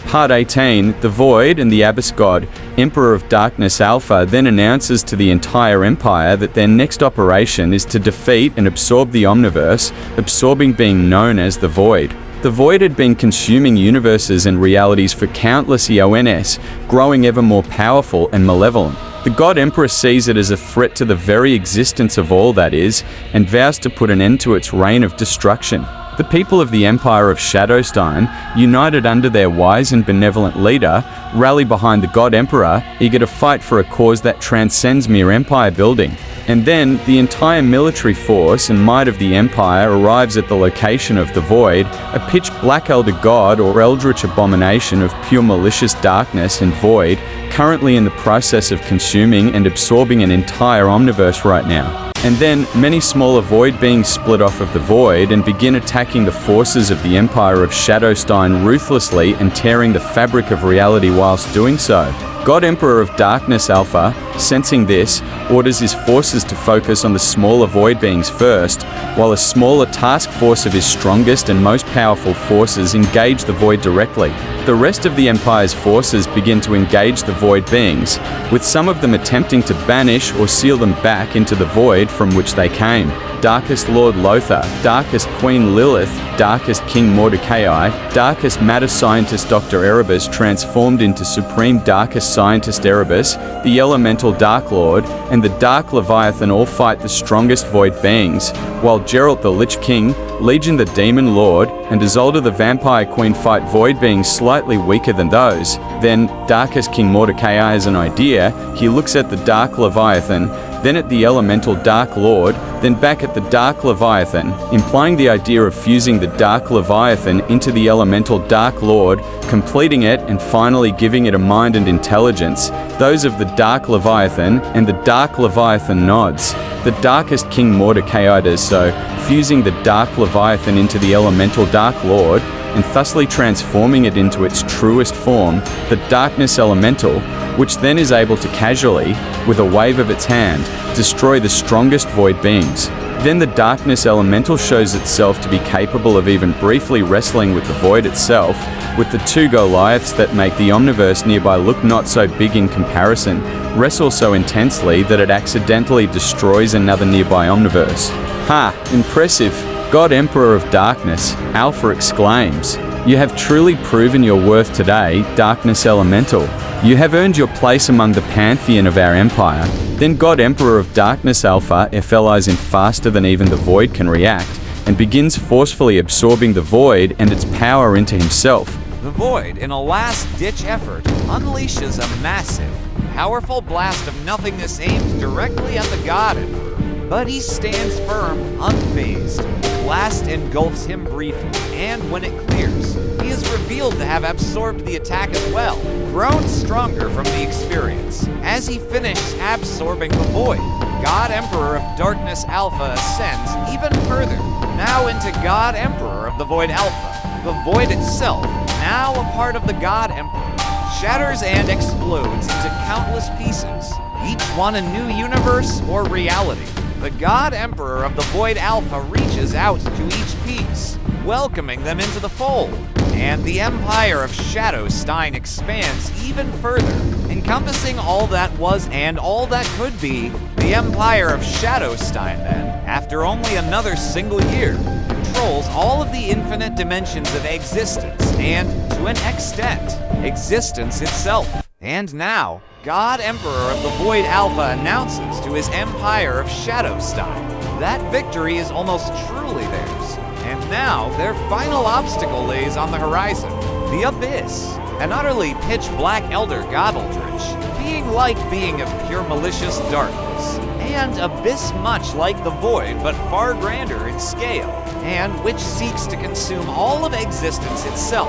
Part 18, the Void and the Abyss God, Emperor of Darkness Alpha, then announces to the entire Empire that their next operation is to defeat and absorb the Omniverse, absorbing being known as the Void. The Void had been consuming universes and realities for countless eons, growing ever more powerful and malevolent. The God Emperor sees it as a threat to the very existence of all that is, and vows to put an end to its reign of destruction. The people of the Empire of Shadowstein, united under their wise and benevolent leader, rally behind the God Emperor, eager to fight for a cause that transcends mere empire building. And then, the entire military force and might of the Empire arrives at the location of the Void, a pitch-black elder god or eldritch abomination of pure malicious darkness and void, currently in the process of consuming and absorbing an entire omniverse right now. And then, many smaller void beings split off of the Void and begin attacking the forces of the Empire of Shadowstein ruthlessly and tearing the fabric of reality whilst doing so. God Emperor of Darkness Alpha, sensing this, orders his forces to focus on the smaller void beings first, while a smaller task force of his strongest and most powerful forces engage the void directly. The rest of the Empire's forces begin to engage the void beings, with some of them attempting to banish or seal them back into the void from which they came. Darkest Lord Lothar, Darkest Queen Lilith, Darkest King Mordecai, Darkest Matter Scientist Dr. Erebus transformed into Supreme Darkest Scientist Erebus, the Elemental Dark Lord, and the Dark Leviathan all fight the strongest void beings, while Geralt the Lich King, Legion the Demon Lord, and Isolde the Vampire Queen fight void beings slightly weaker than those. Then, Darkest King Mordecai has an idea. He looks at the Dark Leviathan, then at the Elemental Dark Lord, then back at the Dark Leviathan, implying the idea of fusing the Dark Leviathan into the Elemental Dark Lord, completing it and finally giving it a mind and intelligence, those of the Dark Leviathan, and the Dark Leviathan nods. The Darkest King Mordecai does so, fusing the Dark Leviathan into the Elemental Dark Lord, and thusly transforming it into its truest form, the Darkness Elemental, which then is able to casually, with a wave of its hand, destroy the strongest void beings. Then the Darkness Elemental shows itself to be capable of even briefly wrestling with the void itself, with the two Goliaths that make the Omniverse nearby look not so big in comparison, wrestle so intensely that it accidentally destroys another nearby Omniverse. Ha! Impressive! God Emperor of Darkness, Alpha exclaims. You have truly proven your worth today, Darkness Elemental. You have earned your place among the pantheon of our empire. Then God Emperor of Darkness Alpha FLIs in faster than even the Void can react, and begins forcefully absorbing the Void and its power into himself. The Void, in a last-ditch effort, unleashes a massive, powerful blast of nothingness aimed directly at the God Emperor. But he stands firm, unfazed. The blast engulfs him briefly, and when it clears, he is revealed to have absorbed the attack as well, grown stronger from the experience. As he finishes absorbing the Void, God Emperor of Darkness Alpha ascends even further, now into God Emperor of the Void Alpha. The Void itself, now a part of the God Emperor, shatters and explodes into countless pieces, each one a new universe or reality. The God Emperor of the Void Alpha reaches out to each piece, welcoming them into the fold, and the Empire of Shadowstein expands even further, encompassing all that was and all that could be. The Empire of Shadowstein then, after only another single year, controls all of the infinite dimensions of existence and, to an extent, existence itself. And now, God Emperor of the Void Alpha announces to his Empire of Shadowstein that victory is almost truly theirs, and now their final obstacle lays on the horizon, the Abyss, an utterly pitch-black elder god eldritch, being of pure malicious darkness, and Abyss much like the Void but far grander in scale, and which seeks to consume all of existence itself.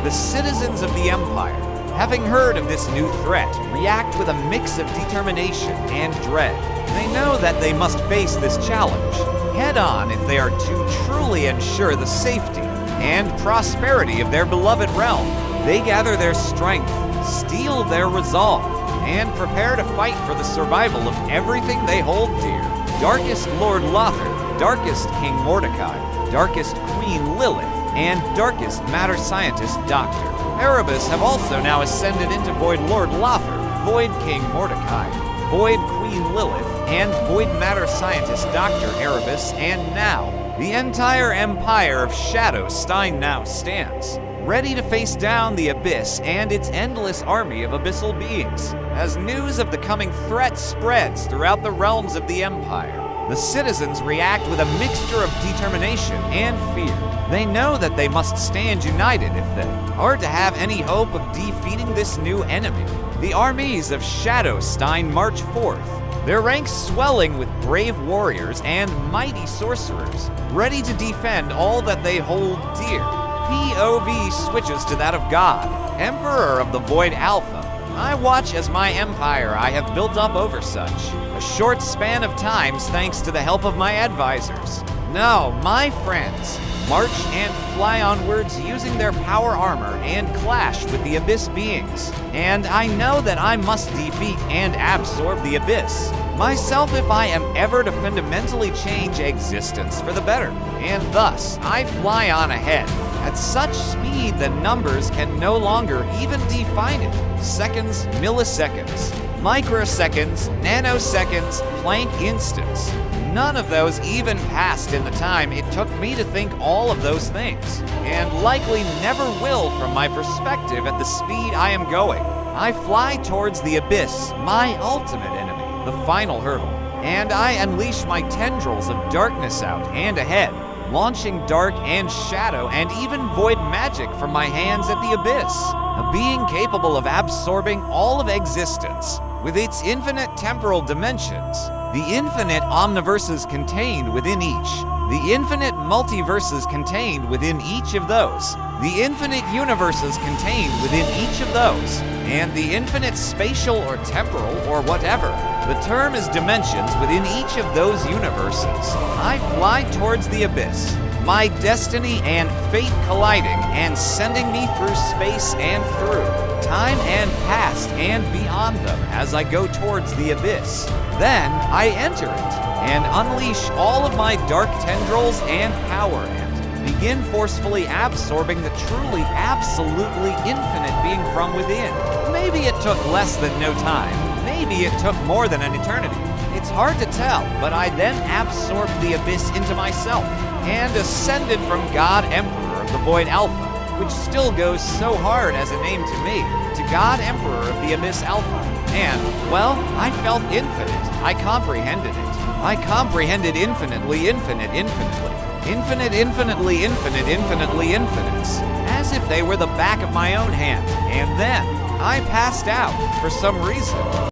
The citizens of the Empire, having heard of this new threat, react with a mix of determination and dread. They know that they must face this challenge head-on if they are to truly ensure the safety and prosperity of their beloved realm. They gather their strength, steel their resolve, and prepare to fight for the survival of everything they hold dear. Darkest Lord Lothar, Darkest King Mordecai, Darkest Queen Lilith, and Darkest Matter Scientist Doctor Erebus have also now ascended into Void Lord Lothar, Void King Mordecai, Void Queen Lilith, and Void Matter Scientist Dr. Erebus, and now, the entire empire of Shadowstein now stands, ready to face down the Abyss and its endless army of abyssal beings. As news of the coming threat spreads throughout the realms of the Empire, the citizens react with a mixture of determination and fear. They know that they must stand united if they are to have any hope of defeating this new enemy. The armies of Shadowstein march forth, their ranks swelling with brave warriors and mighty sorcerers, ready to defend all that they hold dear. POV switches to that of God, Emperor of the Void Alpha. I watch as my empire I have built up over such a short span of times thanks to the help of my advisors. No, my friends, march and fly onwards using their power armor and clash with the Abyss beings. And I know that I must defeat and absorb the Abyss myself if I am ever to fundamentally change existence for the better. And thus, I fly on ahead at such speed that numbers can no longer even define it. Seconds, milliseconds, microseconds, nanoseconds, Planck instants. None of those even passed in the time it took me to think all of those things, and likely never will from my perspective at the speed I am going. I fly towards the Abyss, my ultimate enemy, the final hurdle, and I unleash my tendrils of darkness out and ahead, launching dark and shadow and even void magic from my hands at the Abyss, a being capable of absorbing all of existence with its infinite temporal dimensions, the infinite omniverses contained within each, the infinite multiverses contained within each of those, the infinite universes contained within each of those, and the infinite spatial or temporal or whatever the term is dimensions within each of those universes. I fly towards the Abyss, my destiny and fate colliding and sending me through space and through time and past and beyond them as I go towards the Abyss. Then I enter it and unleash all of my dark tendrils and power and begin forcefully absorbing the truly, absolutely infinite being from within. Maybe it took less than no time. Maybe it took more than an eternity. It's hard to tell, but I then absorbed the Abyss into myself and ascended from God Emperor of the Void Alpha, which still goes so hard as a name to me, to God Emperor of the Abyss Alpha. And, well, I felt infinite. I comprehended it. I comprehended infinitely, infinite, infinitely. Infinite, infinitely, infinite, infinitely, infinites. As if they were the back of my own hand. And then, I passed out for some reason.